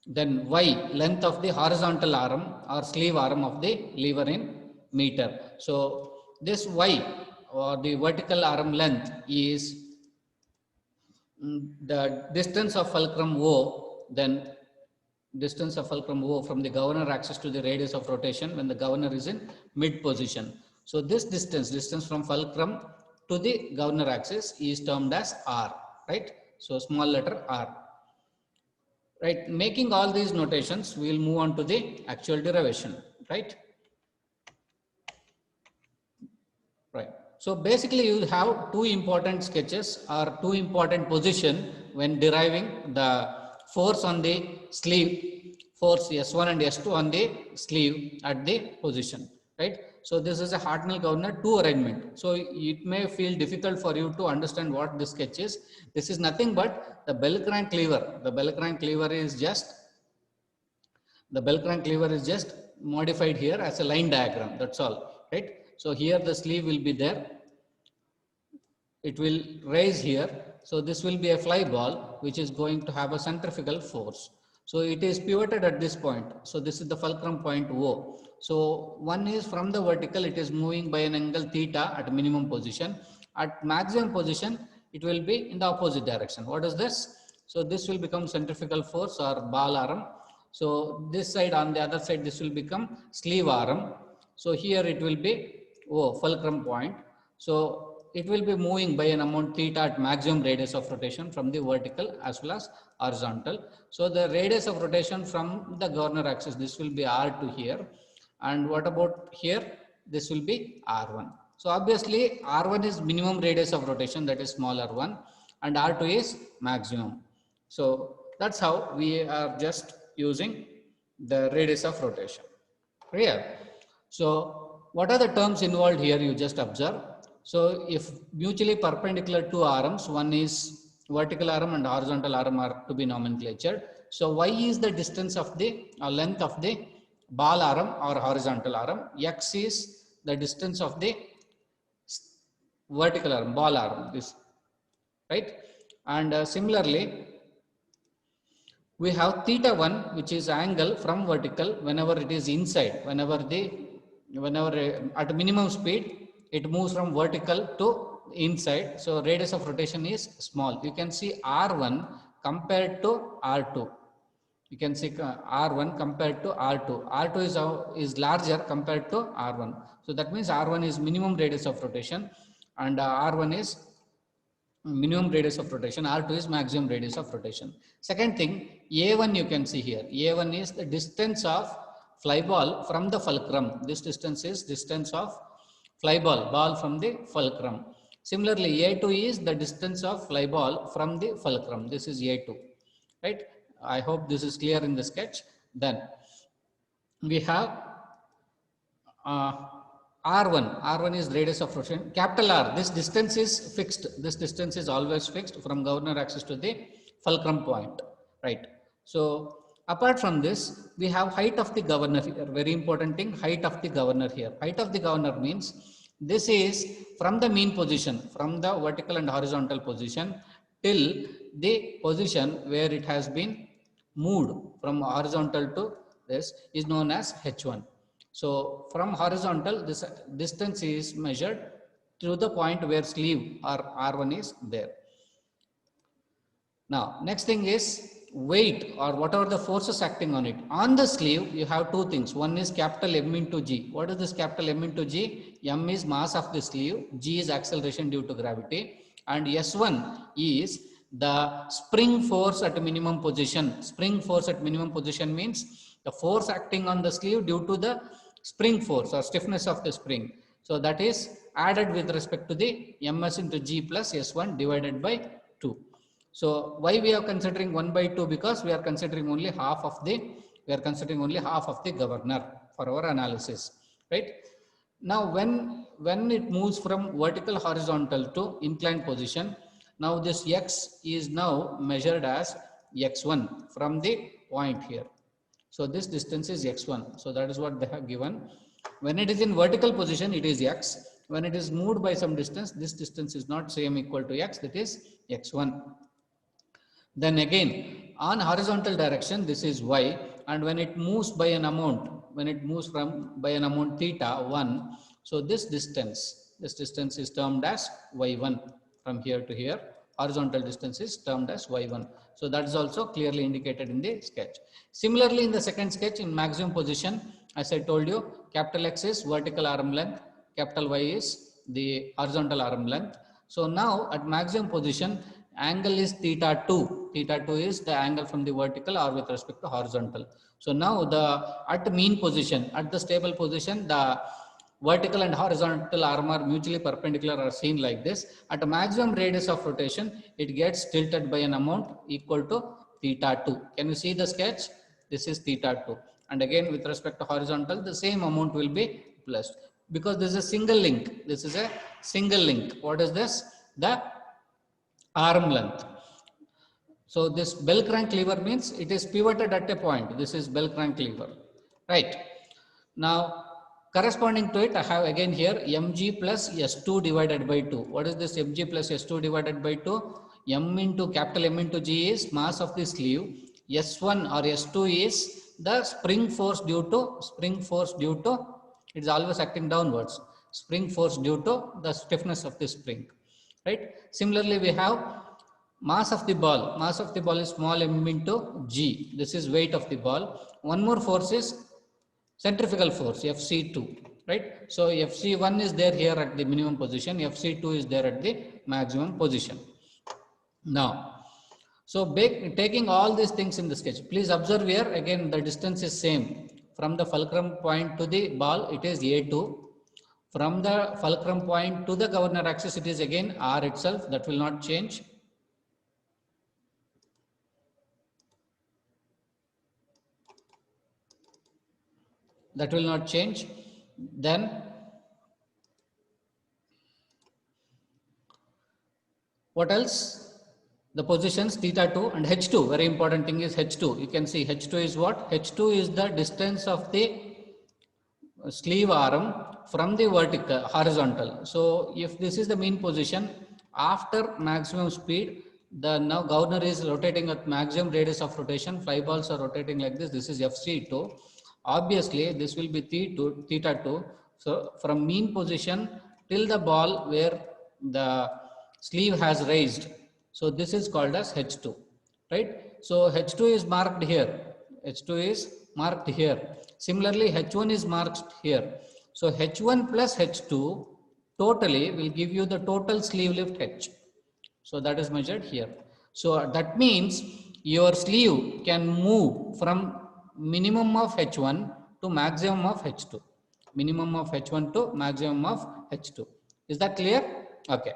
Then Y, length of the horizontal arm or sleeve arm of the lever in meter. So this Y or the vertical arm length is the distance of fulcrum O, then distance of fulcrum O from the governor axis to the radius of rotation when the governor is in mid position. So this distance from fulcrum to the governor axis is termed as R, right? So small letter R. Right, making all these notations, we will move on to the actual derivation, right? Right. So basically you have two important sketches or two important position when deriving the force on the sleeve, force S1 and S2 on the sleeve at the position, right? So this is a Hartnell governor 2 arrangement. So it may feel difficult for you to understand what this sketch is. This is nothing but the bell crank lever. The bell crank lever is just modified here as a line diagram. That's all, right? So here the sleeve will be there. It will raise here. So this will be a fly ball which is going to have a centrifugal force. So it is pivoted at this point. So this is the fulcrum point O. So one is from the vertical, it is moving by an angle theta at minimum position. At maximum position, it will be in the opposite direction. What is this? So this will become centrifugal force or ball arm. So this side, on the other side, this will become sleeve arm. So here it will be fulcrum point. So it will be moving by an amount theta at maximum radius of rotation from the vertical as well as horizontal. So the radius of rotation from the governor axis, this will be R2 here. And what about here? This will be R1. So obviously R1 is minimum radius of rotation, that is smaller one, and R2 is maximum. So that's how we are just using the radius of rotation. Clear? So what are the terms involved here? You just observe. So if mutually perpendicular two arms, one is vertical arm and horizontal arm are to be nomenclatured. So Y is the distance of the length of the ball arm or horizontal arm. X is the distance of the vertical arm, ball arm, this, right? And similarly, we have theta 1, which is angle from vertical whenever it is inside, whenever at minimum speed, it moves from vertical to inside. So radius of rotation is small. You can see R1 compared to R2. You can see R1 compared to R2. R2 is larger compared to R1. So that means R1 is minimum radius of rotation and R1 is minimum radius of rotation, R2 is maximum radius of rotation. Second thing, A1 you can see here. A1 is the distance of fly ball from the fulcrum. This distance is distance of fly ball from the fulcrum. Similarly, A2 is the distance of fly ball from the fulcrum. This is A2, right? I hope this is clear in the sketch. Then we have R1 is radius of rotation. Capital R, this distance is fixed. This distance is always fixed from governor axis to the fulcrum point, right? So apart from this, we have height of the governor here. Very important thing, height of the governor here. Height of the governor means this is from the mean position, from the vertical and horizontal position till the position where it has been moved from horizontal to this is known as H1. So from horizontal, this distance is measured to the point where sleeve or R1 is there. Now, next thing is weight or whatever the forces acting on it. On the sleeve, you have two things. One is capital M into G. What is this capital M into G? M is mass of the sleeve. G is acceleration due to gravity. And S1 is the spring force at minimum position. Spring force at minimum position means the force acting on the sleeve due to the spring force or stiffness of the spring. So that is added with respect to the ms into G plus S1 divided by 2. So why we are considering 1 by 2? Because we are considering only half of the governor for our analysis, right? Now when it moves from vertical horizontal to inclined position, now this X is now measured as X1 from the point here. So this distance is X1. So that is what they have given. When it is in vertical position, it is X. When it is moved by some distance, this distance is not same equal to X, that is X1. Then again, On horizontal direction, this is y, and when it moves by an amount, when it moves from by an amount theta 1, so this distance is termed as y1 from here to here. Horizontal distance is termed as y1. So that is also clearly indicated in the sketch. Similarly, in the second sketch, in maximum position, as I told you, capital X is vertical arm length, capital Y is the horizontal arm length. So now at maximum position, angle is theta 2. Theta 2 is the angle from the vertical or with respect to horizontal. So now at mean position, at the stable position, the vertical and horizontal arm are mutually perpendicular or seen like this. At a maximum radius of rotation, it gets tilted by an amount equal to theta 2. Can you see the sketch? This is theta 2. And again, with respect to horizontal, the same amount will be plus. Because this is a single link. This is a single link. What is this? The arm length. So this bell crank lever means it is pivoted at a point. This is bell crank lever, right? Now, corresponding to it, I have again here mg plus s2 divided by 2. What is this mg plus s2 divided by 2? M into capital M into G is mass of the sleeve. S1 or S2 is the spring force due to, it is always acting downwards. Spring force due to the stiffness of the spring, right? Similarly, we have mass of the ball. Mass of the ball is small m into G. This is weight of the ball. One more force is centrifugal force, FC2, right? So FC1 is there here at the minimum position, FC2 is there at the maximum position. Now, so taking all these things in the sketch, please observe here again the distance is same. From the fulcrum point to the ball, it is A2. From the fulcrum point to the governor axis, it is again R itself, that will not change. That will not change. Then what else? The positions theta 2 and h2. Very important thing is h2. You can see h2 is what? h2 is the distance of the sleeve arm from the vertical horizontal. So if this is the mean position, after maximum speed, the now governor is rotating at maximum radius of rotation. 5 balls are rotating like this. This is FC2. Obviously, this will be theta 2. So from mean position till the ball where the sleeve has raised. So this is called as H2, right? So H2 is marked here. H2 is marked here. Similarly, H1 is marked here. So H1 plus H2 totally will give you the total sleeve lift H. So that is measured here. So that means your sleeve can move from minimum of H1 to maximum of H2. Minimum of H1 to maximum of H2. Is that clear? Okay.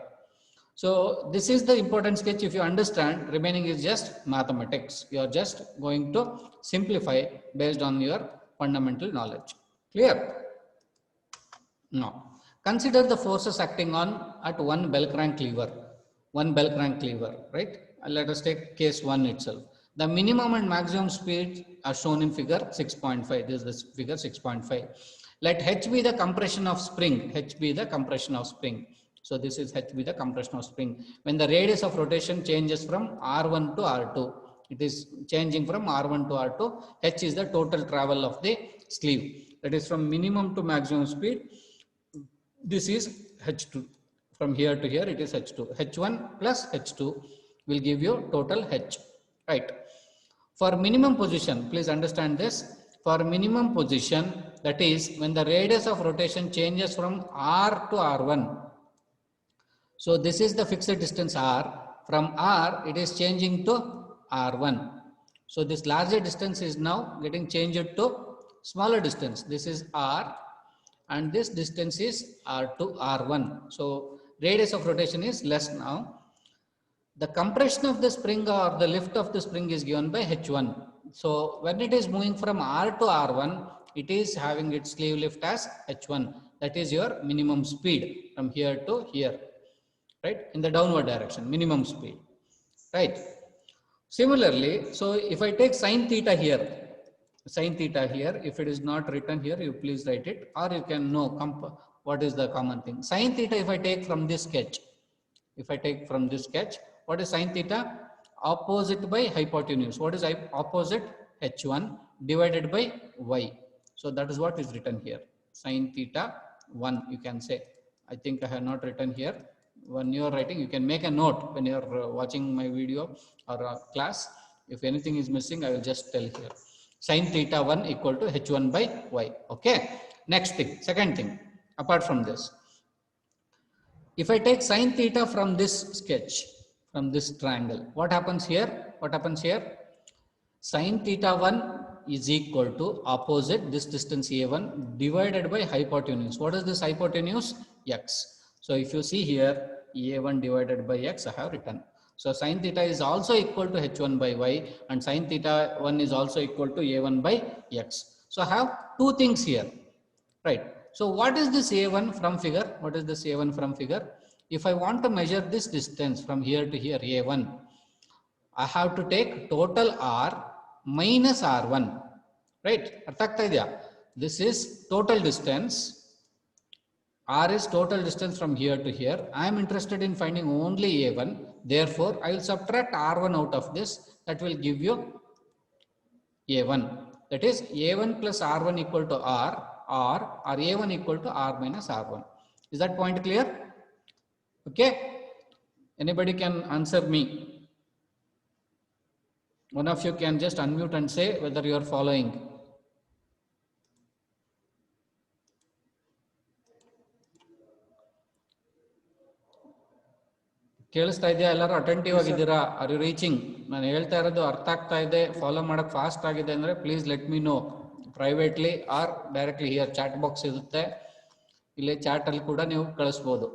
So this is the important sketch. If you understand, remaining is just mathematics. You are just going to simplify based on your fundamental knowledge. Clear? Now, consider the forces acting on at one bell crank lever. One bell crank lever, right? Let us take case 1 itself. The minimum and maximum speed are shown in figure 6.5. This is the figure 6.5. Let H be the compression of spring. H be the compression of spring. So this is H be the compression of spring. When the radius of rotation changes from R1 to R2, it is changing from R1 to R2. H is the total travel of the sleeve. That is from minimum to maximum speed. This is H2. From here to here, it is H2. H1 plus H2 will give you total H, right? For minimum position, please understand this. For minimum position, that is when the radius of rotation changes from R to R1. So this is the fixed distance R. From R, it is changing to R1. So this larger distance is now getting changed to smaller distance. This is R and this distance is R2, R1. So radius of rotation is less now. The compression of the spring or the lift of the spring is given by H1. So when it is moving from R to R1, it is having its sleeve lift as H1. That is your minimum speed from here to here, right? In the downward direction, minimum speed, right? Similarly, so if I take sine theta here, if it is not written here, you please write it, or you can know what is the common thing. Sine theta, if I take from this sketch, what is sine theta? opposite by hypotenuse. What is opposite? H1 divided by y. So that is what is written here. Sine theta 1, you can say. I think I have not written here. When you are writing, you can make a note when you are watching my video or class. If anything is missing, I will just tell here. Sine theta 1 equal to h1 by y. Okay. Next thing, second thing, apart from this. If I take sine theta from this sketch, from this triangle, what happens here? What happens here? Sine theta 1 is equal to opposite this distance a1 divided by hypotenuse. What is this hypotenuse? X. So if you see here, a1 divided by x, I have written. So sine theta is also equal to h1 by y, and sine theta 1 is also equal to a1 by x. So I have two things here, right? So what is this a1 from figure? What is this a1 from figure? If I want to measure this distance from here to here, a1, I have to take total r minus r1, right? This is total distance. R is total distance from here to here. I am interested in finding only a1. Therefore, I will subtract r1 out of this. That will give you a1. That is a1 plus r1 equal to r, or a1 equal to r minus r1. Is that point clear? Okay. Anybody can answer me. One of you can just unmute and say whether you are following. ಕೇಳಿಸ್ತಾ ಇದೆಯಾ? ಎಲ್ಲರೂ attentive ಆಗಿದ್ದೀರಾ? Are you reaching? ನಾನು ಹೇಳ್ತಾ ಇರೋದು ಅರ್ಥ ಆಗ್ತಾ ಇದೆ, ಫಾಲೋ ಮಾಡಕ್ ಫಾಸ್ಟ್ ಆಗಿದೆ ಅಂದ್ರೆ please let me know privately or directly. Here chat box ಇರುತ್ತೆ, ಇಲ್ಲಿ ಚಾಟ್ ಅಲ್ಲಿ ಕೂಡ ನೀವು ಕಳಿಸ್ಬೋದು.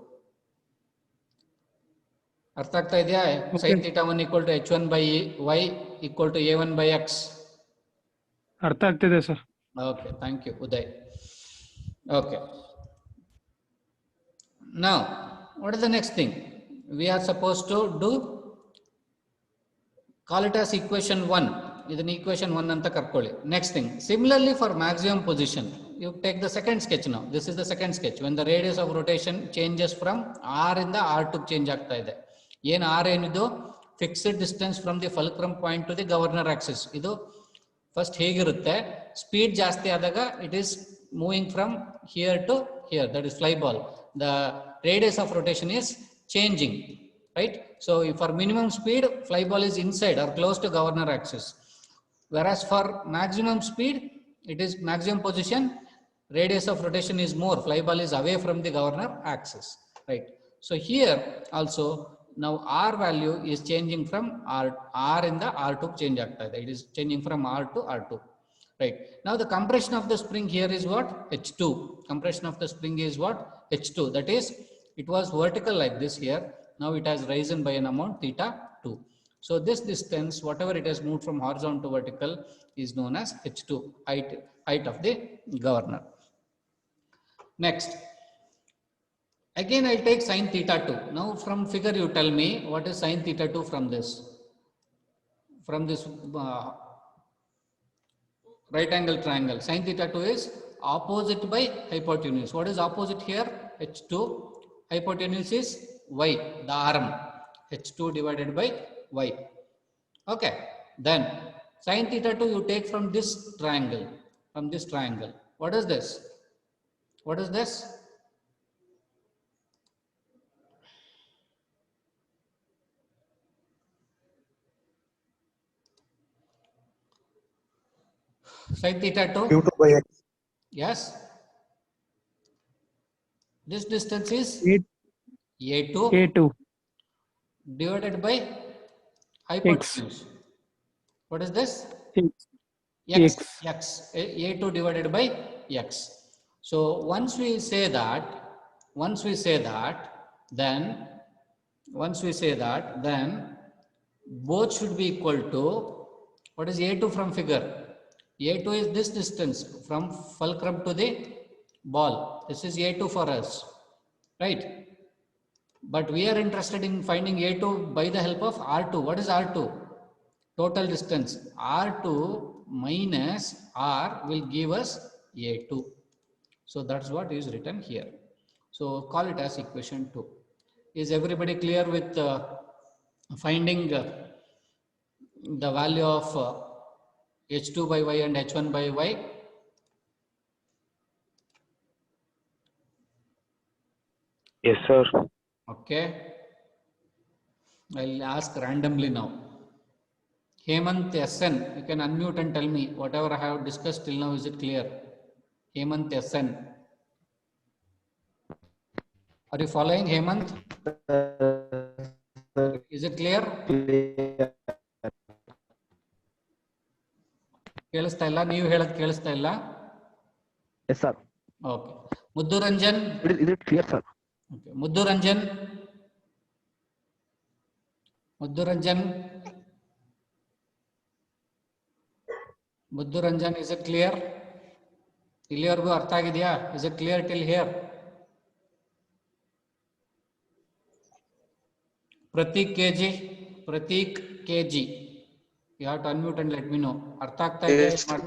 ಅರ್ಥ ಆಗ್ತಾ ಇದೆಯಾ? Sine theta 1 equal to h1 by y equal to a1 by x. ಅರ್ಥ ಆಗ್ತಿದೆ sir. Okay, thank you Uday. Okay, now what is the next thing? We are supposed to do, call it as equation 1. Idhan equation 1 anta karkoli. Next thing, similarly for maximum position, you take the second sketch now. This is the second sketch. When the radius of rotation changes from r inda r to change ಆಗ್ತಾ ಇದೆ. ಏನು r ಏನಿದು? Fixed distance from the fulcrum point to the governor axis. ಇದು first ಹೇಗಿರುತ್ತೆ? Speed ಜಾಸ್ತಿ ಆದಾಗ it is moving from here to here, that is fly ball. The radius of rotation is changing, right? So for minimum speed, fly ball is inside or close to governor axis, whereas for maximum speed, it is maximum position, radius of rotation is more, fly ball is away from the governor axis, right? So here also now r value is changing from r in the r to change ಆಗ್ತಾ ಇದೆ. It is changing from r to r2, right? Now the compression of the spring here is what? H2. Compression of the spring is what? H2. That is, it was vertical like this here. Now it has risen by an amount theta 2. So this distance, whatever it has moved from horizontal to vertical, is known as H2, height of the governor. Next, again I'll take sine theta 2. Now from figure you tell me what is sine theta 2 from this. From this right angle triangle, sine theta 2 is opposite by hypotenuse. What is opposite here? H2. Hypotenuse is y, the arm. H2 divided by y. Okay. Then sine theta 2 you take from this triangle. From this triangle. What is this? What is this? Sine theta 2. Q2 by x. Yes. This distance is A2 divided by hypotenuse. What is this? X. A2 divided by x. So once we say that, then both should be equal to, what is A2 from figure? A2 is this distance from fulcrum to the ball. This is A2 for us, right? But we are interested in finding A2 by the help of R2. What is R2? Total distance. R2 minus R will give us A2. So that's what is written here. So call it as equation 2. Is everybody clear with finding the value of h2 by y and h1 by y? Yes, sir. Okay. I'll ask randomly now. Hemant SN, you can unmute and tell me whatever I have discussed till now, is it clear? Hemant SN. Are you following, Hemant? Is it clear? ಕೇಳಿಸ್ತಾ ಇಲ್ಲ, ನೀವು ಹೇಳೋದು ಕೇಳಿಸ್ತಾ ಇಲ್ಲ. Yes, sir. Okay. Muddu Ranjan. Is it clear, sir? Okay. Muddu Ranjan. Muddu Ranjan. Muddu Ranjan, is it clear? ಇಲ್ಲಿವರೆಗೂ ಅರ್ಥ ಆಗಿದೆಯಾ? Is it clear till here? Pratik KG. Pratik KG. You have to unmute and let me know. ಅರ್ಥ ಆಗ್ತಾ ಇದೆ? Yes, sir.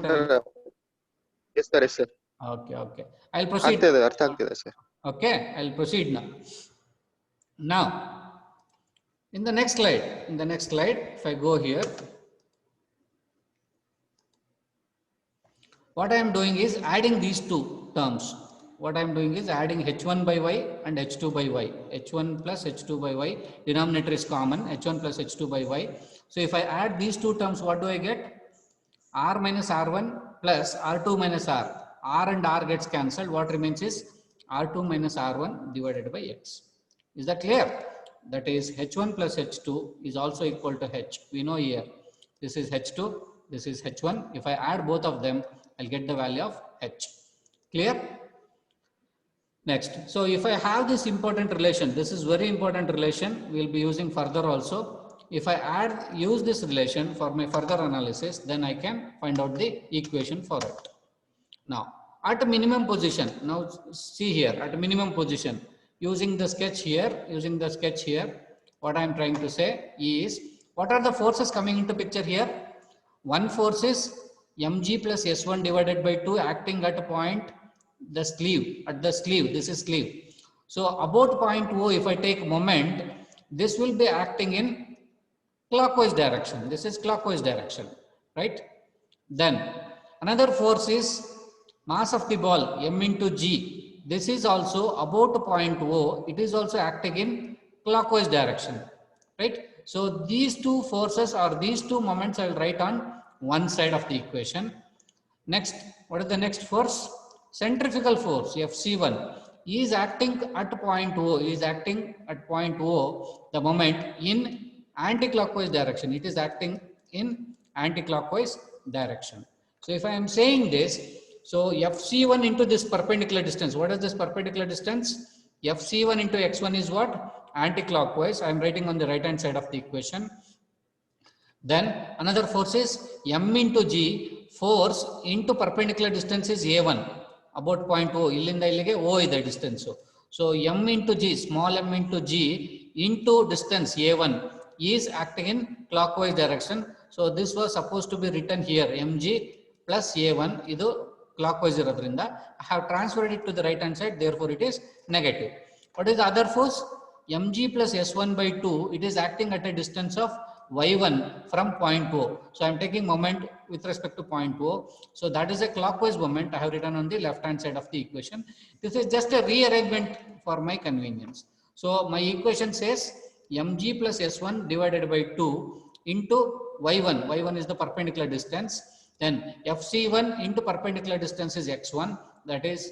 Yes, sir. Yes, sir. Okay, okay. I'll proceed. ಅರ್ಥ ಆಗ್ತಿದೆ, sir. Okay, I'll proceed now. Now, in the next slide, if I go here, what I am doing is adding these two terms. What I am doing is adding h1 by y and h2 by y. h1 plus h2 by y, denominator is common, h1 plus h2 by y. So if I add these two terms, what do I get? R minus R1 plus R2 minus R. R and R gets cancelled. What remains is R2 minus R1 divided by X. Is that clear? That is H1 plus H2 is also equal to H. We know here, this is H2, this is H1. If I add both of them, I'll get the value of H. Clear? Next. So if I have this important relation, this is very important relation, we'll be using further also. If I use this relation for my further analysis, then I can find out the equation for it. Now, at a minimum position, now see here, at a minimum position, using the sketch here, what I am trying to say is, what are the forces coming into picture here? One force is mg plus s1 divided by 2 acting at a point, the sleeve, this is sleeve. So about point O, if I take moment, this will be acting in clockwise direction. This is clockwise direction, right? Then another force is mass of the ball, m into g. This is also about point O. It is also acting in clockwise direction, right? So these two forces or these two moments I will write on one side of the equation. Next, what is the next force? Centrifugal force, Fc1, is acting at point O. The moment in anti-clockwise direction. It is acting in anti-clockwise direction. So if I am saying this, so Fc1 into this perpendicular distance. What is this perpendicular distance? Fc1 into x1 is what? Anti-clockwise. I am writing on the right hand side of the equation. Then another force is m into g. Force into perpendicular distance is a1. About point O. Illinda illige O is the distance. So m into g, small m into g into distance a1 is acting in clockwise direction. So this was supposed to be written here, mg plus a1. Idu clockwise irodrinda I have transferred it to the right hand side, therefore it is negative. What is the other force? mg plus s1 by 2, it is acting at a distance of y1 from point O. So I am taking moment with respect to point O. So that is a clockwise moment I have written on the left hand side of the equation. This is just a rearrangement for my convenience. So my equation says mg plus s1 divided by 2 into y1. y1 is the perpendicular distance. Then fc1 into perpendicular distance is x1. That is,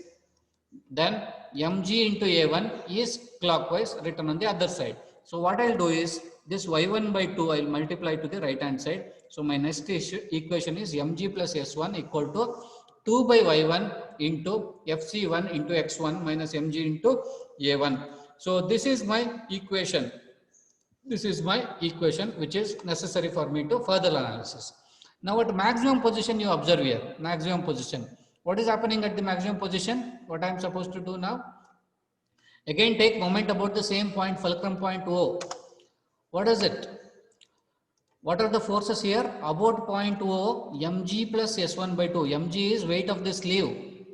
then mg into a1 is clockwise, written on the other side. So what I'll do is, this y1 by 2 I'll multiply to the right hand side. So my next equation is mg plus s1 equal to 2 by y1 into fc1 into x1 minus mg into a1. So this is my equation. This is my equation which is necessary for me to further analysis. Now at maximum position, you observe here, maximum position. What is happening at the maximum position? What I am supposed to do now? Again, take moment about the same point, fulcrum point O. What is it? What are the forces here? About point O, mg plus s1 by 2. mg is weight of the sleeve.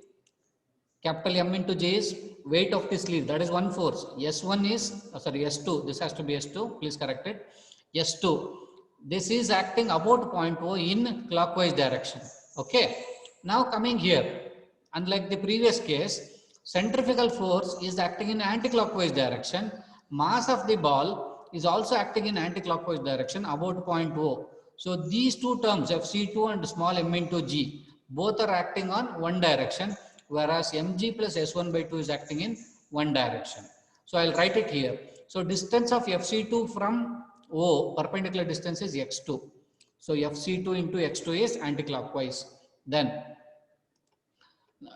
Capital M into J is weight of the sleeve. That is one force. S1 is, sorry, S2. This has to be S2. Please correct it. S2. this is acting about point O in clockwise direction. Okay. Now coming here, unlike the previous case, centrifugal force is acting in anti-clockwise direction. Mass of the ball is also acting in anti-clockwise direction about point O. So these two terms, Fc2 and small m into g, both are acting on one direction, whereas mg plus s1 by 2 is acting in one direction. So I'll write it here. So distance of Fc2 from O, perpendicular distance is x2. So Fc2 into x2 is anti-clockwise. Then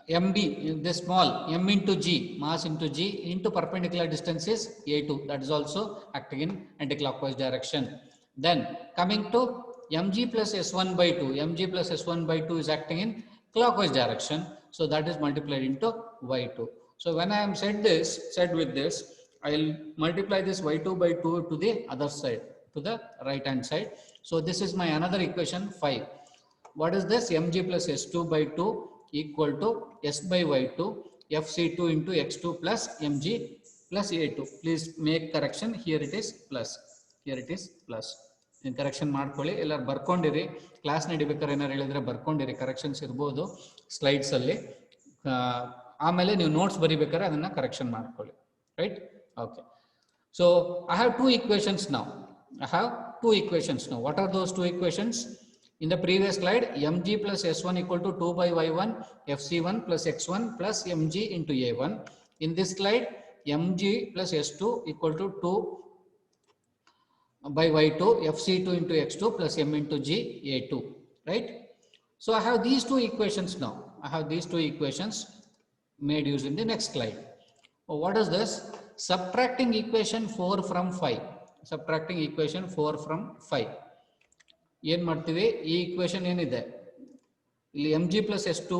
MB, this small m into g, mass into g into perpendicular distance is A2. That is also acting in anti-clockwise direction. Then coming to mg plus s1 by 2, mg plus s1 by 2 is acting in clockwise direction. So that is multiplied into y2. So when I am said with this, I will multiply this y2 by 2 to the other side, to the right hand side. So this is my another equation 5. What is this? Mg plus s2 by 2 equal to s by y2 fc2 into x2 plus mg plus a2. Please make correction. Here it is plus. Here it is plus. In correction ಮಾಡ್ಕೊಳ್ಳಿ ಎಲ್ಲರೂ ಬರ್ಕೊಂಡಿರಿ class ನಡಿಬೇಕಾದ್ರೆ ಏನಾರು ಹೇಳಿದ್ರೆ ಬರ್ಕೊಂಡಿರಿ corrections ಇರಬಹುದು slides ಅಲ್ಲಿ ಆಮೇಲೆ ನೀವು notes ಬರಿಬೇಕಾದ್ರೆ ಅದನ್ನ correction ಮಾಡ್ಕೊಳ್ಳಿ right okay so I have two equations now. What are those two equations? In the previous slide, mg plus s1 equal to 2 by y1 fc1 plus x1 plus mg into a1. In this slide, mg plus s2 equal to 2 by y2 fc2 into x2 plus m into g a2, right? So I have these two equations now. I have these two equations made use in the next slide. What is this? Subtracting equation 4 from 5. Subtracting equation 4 from 5. ಏನು ಮಾಡ್ತೀವಿ ಈ equation ಏನಿದೆ ಇಲ್ಲಿ mg plus s2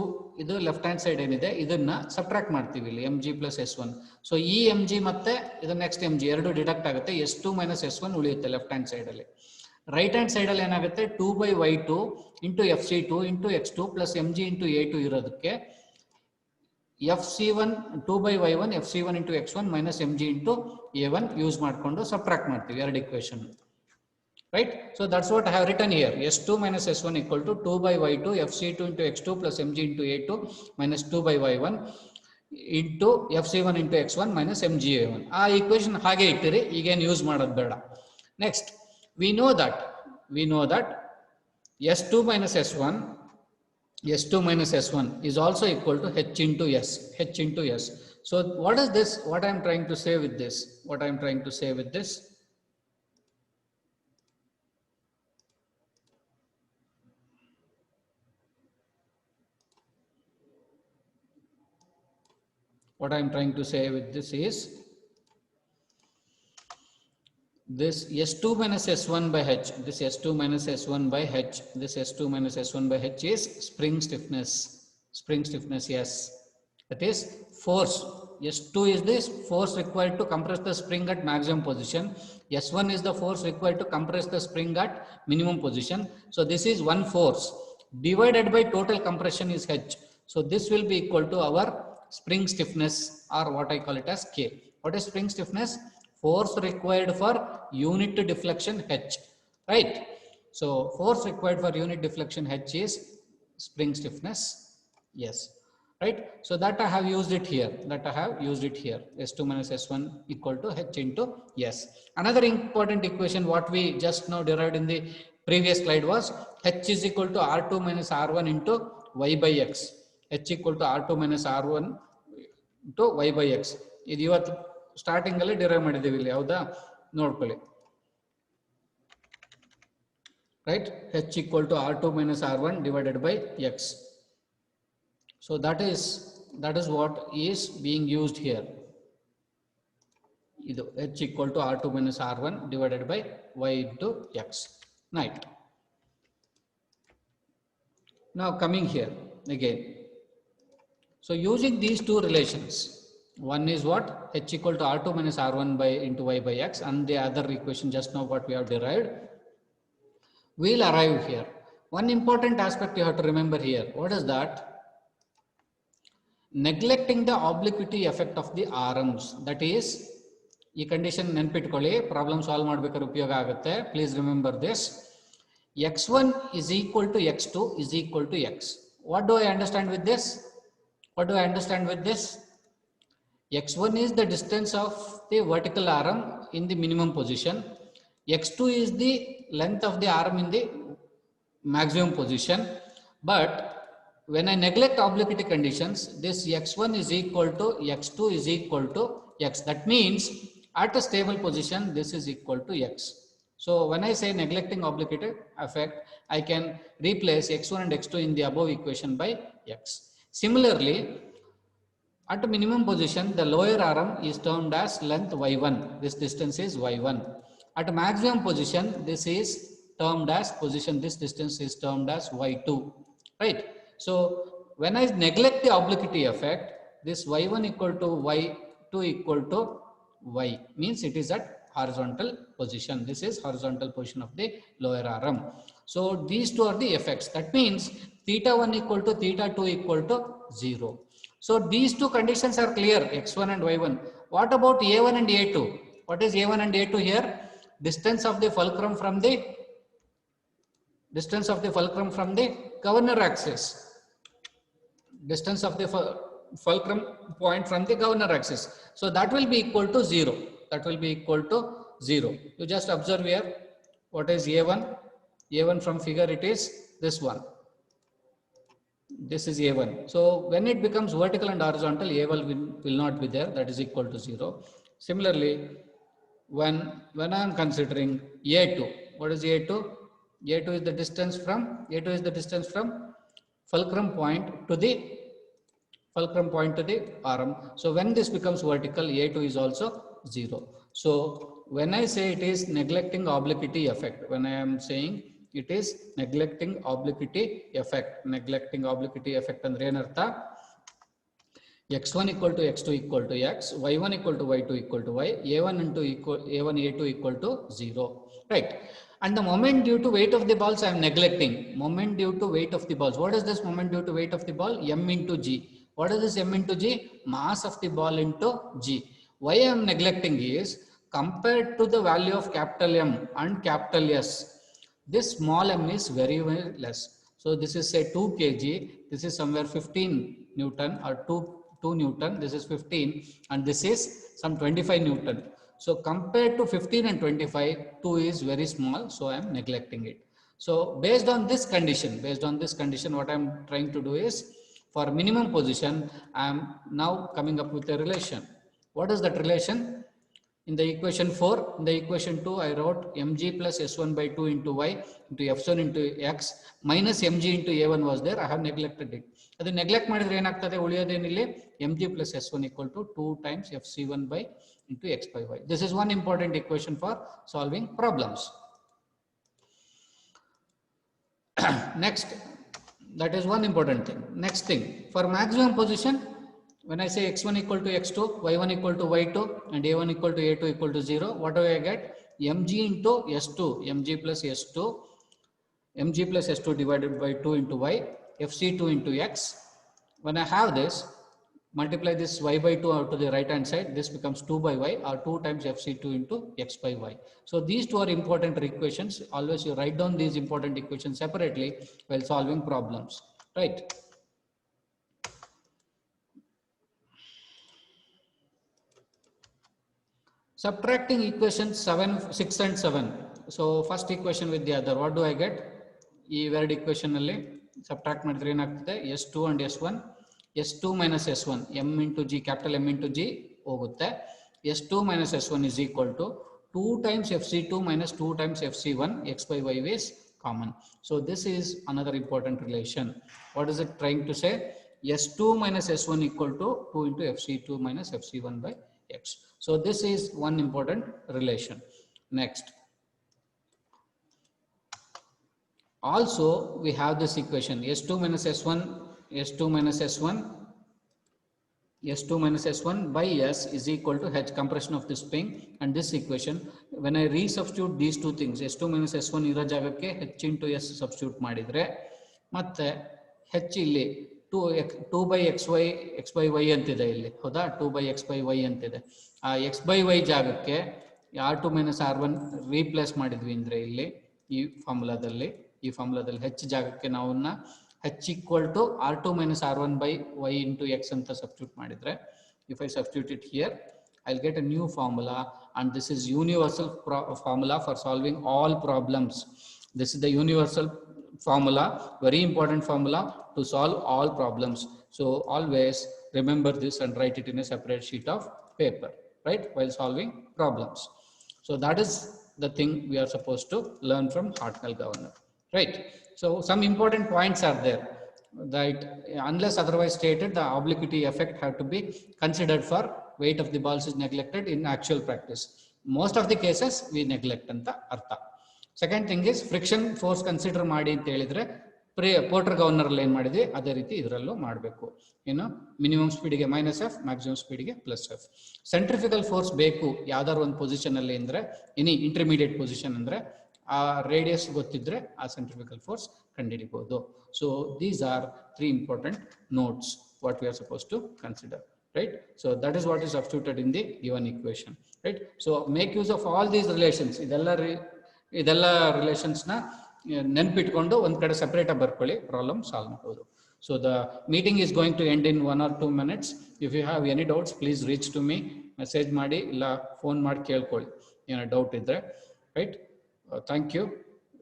ಇದು left hand side ಏನಿದೆ ಇದನ್ನ subtract ಮಾಡ್ತೀವಿ ಇಲ್ಲಿ mg plus s1. ಸೊ ಈ mg ಮತ್ತೆ ಇದು ನೆಕ್ಸ್ಟ್ mg ಎರಡು ಡಿಡಕ್ಟ್ ಆಗುತ್ತೆ s2 minus s1 ಉಳಿಯುತ್ತೆ ಲೆಫ್ಟ್ ಹ್ಯಾಂಡ್ ಸೈಡ್ ಅಲ್ಲಿ. ರೈಟ್ ಹ್ಯಾಂಡ್ ಸೈಡ್ ಅಲ್ಲಿ ಏನಾಗುತ್ತೆ 2 by y2 into fc2 into x2 plus mg into a2 ಇರೋದಕ್ಕೆ fc1 2 by y1 fc1 into x1 minus mg into a1 use ಮಾಡ್ಕೊಂಡು subtract ಮಾಡ್ತೀವಿ ಎರಡು equation. Right, so that's what I have written here. S2 minus S1 equal to 2 by y2 fc2 into x2 plus mg into a2 minus 2 by y1 into fc1 into x1 minus mg a1. ಆ equation ಹಾಗೆ ಇಟ್ಟಿರಿ, ಈಗೇನು use ಮಾಡೋದು ಬೇಡ. Next, we know that S2 minus S1 is also equal to h into s. So what is this? What I am trying to say with this? What I am trying to say with this is this S2 minus S1 by h, this S2 minus S1 by h, this S2 minus S1 by h is spring stiffness, yes. That is force. S2 is this force required to compress the spring at maximum position. S1 is the force required to compress the spring at minimum position. So this is one force divided by total compression is h. So this will be equal to our spring stiffness, or what I call it as K. What is spring stiffness? Force required for unit deflection h, right? So force required for unit deflection h is spring stiffness, yes, right? So that I have used it here, S2 minus S1 equal to h into s. Another important equation what we just now derived in the previous slide was h is equal to R2 minus R1 into y by x. h equal to R2 minus R1 into y by x. ಇದು ಇವತ್ತು starting ಅಲ್ಲಿ derive ಮಾಡಿದ್ದೀವಿ ಇಲ್ಲಿ, ಹೌದಾ? ನೋಡ್ಕೊಳ್ಳಿ, right? h equal to R2 minus R1 divided by x. So that is what is being used here. ಇದು h equal to R2 minus R1 divided by y into x. Right. Now coming here again. So using these two relations, one is what? H equal to R2 minus R1 by into y by x, and the other equation just now what we have derived, we'll arrive here. One important aspect you have to remember here. What is that? Neglecting the obliquity effect of the arms. That is, ಈ condition ನೆನ್ಪಿಟ್ಕೊಳ್ಳಿ, problem solve ಮಾಡ್ಬೇಕಾದ್ರೆ ಉಪಯೋಗ ಆಗುತ್ತೆ. Please remember this. x1 is equal to x2 is equal to x. What do I understand with this? What do I understand with this? x1 is the distance of the vertical arm in the minimum position. x2 is the length of the arm in the maximum position. But when I neglect obliquity conditions, this x1 is equal to x2 is equal to x. That means at a stable position, this is equal to x. So when I say neglecting obliquity effect, I can replace x1 and x2 in the above equation by x. Similarly, at a minimum position, the lower arm is termed as length y1. This distance is y1. At a maximum position, this is termed as position. This distance is termed as y2. Right? So when I neglect the obliquity effect, this y1 equal to y2 equal to y means it is at horizontal position. This is horizontal position of the lower arm. So these two are the effects. That means theta 1 equal to theta 2 equal to 0. So these two conditions are clear, x1 and y1. What about a1 and a2? What is a1 and a2 here? Distance of the fulcrum from the governor axis. Distance of the fulcrum point from the governor axis. So that will be equal to 0. That will be equal to 0. You just observe here. What is a1? a1 from figure, it is this one. This is a1. So when it becomes vertical and horizontal, a1 will not be there. That is equal to 0. Similarly, when I am considering a2, what is a2? a2 is the distance from fulcrum point to the arm. So when this becomes vertical, a2 is also 0. So when I say it is neglecting obliquity effect, when I am saying it is neglecting obliquity effect ಅಂದ್ರೆ ಏನರ್ಥ? x1 equal to x2 equal to x, y1 equal to y2 equal to y, a1 a2 equal to 0, right? And the moment due to weight of the balls I am neglecting. Moment due to weight of the balls. What is this moment due to weight of the ball? M into g. What is this M into g? Mass of the ball into g. Why I am neglecting is, compared to the value of capital M and capital S, this small m is very, very less. So this is say 2 kg, this is somewhere 15 Newton or 2 Newton, this is 15 and this is some 25 Newton. So compared to 15 and 25, 2 is very small, so I am neglecting it. So based on this condition, what I am trying to do is, for minimum position, I am now coming up with a relation. What is that relation? In the equation 4, in the equation 2, I wrote mg plus s1 by 2 into y into f1 into x minus mg into a1 was there. I have neglected it. ಅದು neglect ಮಾಡಿದ್ರೆ ಏನಾಗ್ತದೆ? ಉಳಿಯೋದೇನಿಲ್ಲ, mg plus s1 equal to 2 times fc1 by into x by y. This is one important equation for solving problems. Next, that is one important thing. Next thing, for maximum position, when I say x1 equal to x2, y1 equal to y2 and a1 equal to a2 equal to 0, what do I get? mg into s2, mg plus s2 divided by 2 into y, fc2 into x. When I have this, multiply this y by 2 out to the right hand side, this becomes 2 by y or 2 times fc2 into x by y. So these two are important equations. Always you write down these important equations separately while solving problems, right? Subtracting equations 6 and 7. So first equation with the other, what do I get? ಈ ಎರಡು equation ಅಲ್ಲಿ subtract ಮಾಡಿದ್ರೆ ಏನಾಗ್ತದೆ? s2 and s1, s2 minus s1, m into g, capital M into g ಹೋಗುತ್ತೆ. s2 minus s1 is equal to 2 times fc2 minus 2 times fc1, x by y is common. So this is another important relation. What is it trying to say? s2 minus s1 equal to 2 into fc2 minus fc1 by x. So this is one important relation. Next, also we have this equation s2 minus s1 by s is equal to h, compression of the spring. And this equation, when I resubstitute these two things, s2 minus s1 ಇರೋ ಜಾಗಕ್ಕೆ h into s substitute ಮಾಡಿದ್ರೆ, ಮತ್ತೆ h ಇಲ್ಲಿ 2 by x by y ಅಂತಿದೆ ಇಲ್ಲಿ, ಹೌದಾ? 2 by x by y ಅಂತಿದೆ. ಆ x by y ಜಾಗಕ್ಕೆ r2 minus r1 ರೀಪ್ಲೇಸ್ ಮಾಡಿದ್ವಿ ಅಂದ್ರೆ ಇಲ್ಲಿ ಈ ಫಾರ್ಮುಲಾದಲ್ಲಿ ಈ ಫಾರ್ಮುಲಾದಲ್ಲಿ ಹೆಚ್ಚು ಜಾಗಕ್ಕೆ ನಾವನ್ನ h equal to r2 minus r1 by y into x ಅಂತ ಸಬ್ಸ್ಟಿಟ್ಯೂಟ್ ಮಾಡಿದ್ರೆ, if I substitute it here, I'll get a new formula, and this is universal formula for solving all problems. This is the universal formula, very important formula to solve all problems. So always remember this and write it in a separate sheet of paper, right, while solving problems. So that is the thing we are supposed to learn from Hartnell governor, right? So some important points are there, that unless otherwise stated, the obliquity effect have to be considered for weight of the balls is neglected in actual practice. Most of the cases we neglect anta artha. Second thing is friction force consider ಮಾಡಿ ಅಂತ ಹೇಳಿದ್ರೆ Porter governor ಅಲ್ಲಿ ಏನ್ ಮಾಡಿದ್ವಿ ಅದೇ ರೀತಿ ಇದರಲ್ಲೂ ಮಾಡಬೇಕು. ಏನು ಮಿನಿಮಮ್ ಸ್ಪೀಡ್ಗೆ -f, ಮ್ಯಾಕ್ಸಿಮಮ್ ಸ್ಪೀಡ್ಗೆ +f. ಸೆಂಟ್ರಿಫಿಕಲ್ ಫೋರ್ಸ್ ಬೇಕು ಯಾವ್ದಾದ್ರು ಒಂದು ಪೊಸಿಷನ್ ಅಲ್ಲಿ ಅಂದ್ರೆ, ಎನಿ ಇಂಟರ್ಮೀಡಿಯೇಟ್ ಪೊಸಿಷನ್ ಅಂದ್ರೆ ಆ ರೇಡಿಯಸ್ ಗೊತ್ತಿದ್ರೆ ಆ ಸೆಂಟ್ರಿಫಿಕಲ್ ಫೋರ್ಸ್ ಕಂಡುಹಿಡಿಬಹುದು. So these are 3 important notes what we are supposed to consider, right? So that is what is substituted in the given equation, right? So make use of all these relations. ಇದೆಲ್ಲ relations ನ ನೆನಪಿಟ್ಕೊಂಡು ಒಂದ್ ಕಡೆ separate ಆಗಿ ಬರ್ಕೊಳ್ಳಿ, problem solve ಮಾಡಬಹುದು. So the meeting is going to end in 1 or 2 minutes. If you have any doubts, please reach to me, message ಮಾಡಿ ಇಲ್ಲ phone ಮಾಡಿ ಕೇಳ್ಕೊಳ್ಳಿ ಏನೋ ಡೌಟ್ ಇದ್ರೆ, right? Thank you.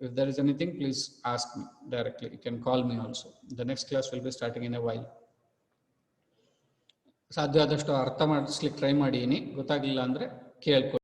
If there is anything, please ask me directly. You can call me also. The next class will be starting in a while. ಸಾಧ್ಯ ಆದಷ್ಟು ಅರ್ಥ ಮಾಡಿಸ್ಲಿಕ್ಕೆ try ಮಾಡೀನಿ, ಗೊತ್ತಾಗಲಿಲ್ಲ ಅಂದ್ರೆ ಕೇಳ್ಕೊಳ್ಳಿ.